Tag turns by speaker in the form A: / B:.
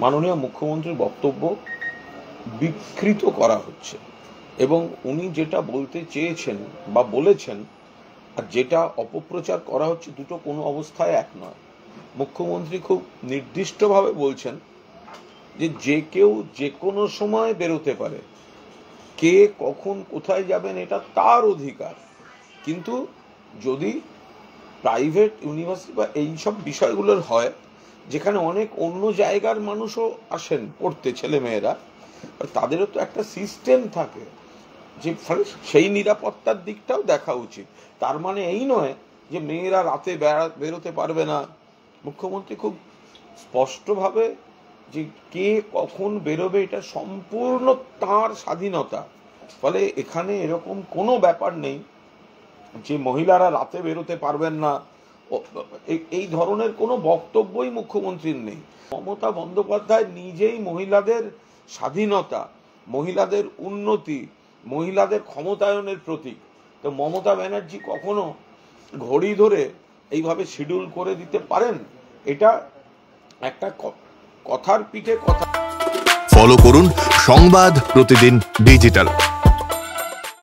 A: মাননীয় মুখ্যমন্ত্রীর বক্তব্য বিকৃত করা হচ্ছে এবং উনি যেটা বলতে চেয়েছেন বা বলেছেন আর যেটা অপপ্রচার করা হচ্ছে দুটো কোনো অবস্থায় এক নয়। মুখ্যমন্ত্রী খুব নির্দিষ্টভাবে বলছেন যে কেউ যে কোনো সময় বেরোতে পারে, কে কখন কোথায় যাবেন এটা তার অধিকার, কিন্তু যদি প্রাইভেট ইউনিভার্সিটি বা এইসব বিষয়গুলোর হয় যেখানে অনেক অন্য জায়গার মানুষও আসেন পড়তে, ছেলেমেয়েরা, তাদেরও তো একটা সিস্টেম থাকে, যে সেই নিরাপত্তার দিকটাও দেখা উচিত। তার মানে এই নয় যে মেয়েরা রাতে বেরোতে পারবে না। মুখ্যমন্ত্রী খুব স্পষ্টভাবে যে কে কখন বেরোবে এটা সম্পূর্ণ তার স্বাধীনতা, ফলে এখানে এরকম কোনো ব্যাপার নেই যে মহিলারা রাতে বেরোতে পারবেন না, এই ধরনের কোনো বক্তব্যই মুখ্যমন্ত্রীর নেই। মমতা বন্দ্যোপাধ্যায় নিজেই মহিলাদের স্বাধীনতা, মহিলাদের উন্নতি, মহিলাদের ক্ষমতায়নের প্রতীক। তো মমতা ব্যানার্জি কখনো ঘড়ি ধরে এইভাবে শিডিউল করে দিতে পারেন? এটা একটা কথার পিঠে কথা।
B: ফলো করুন সংবাদ প্রতিদিন ডিজিটাল।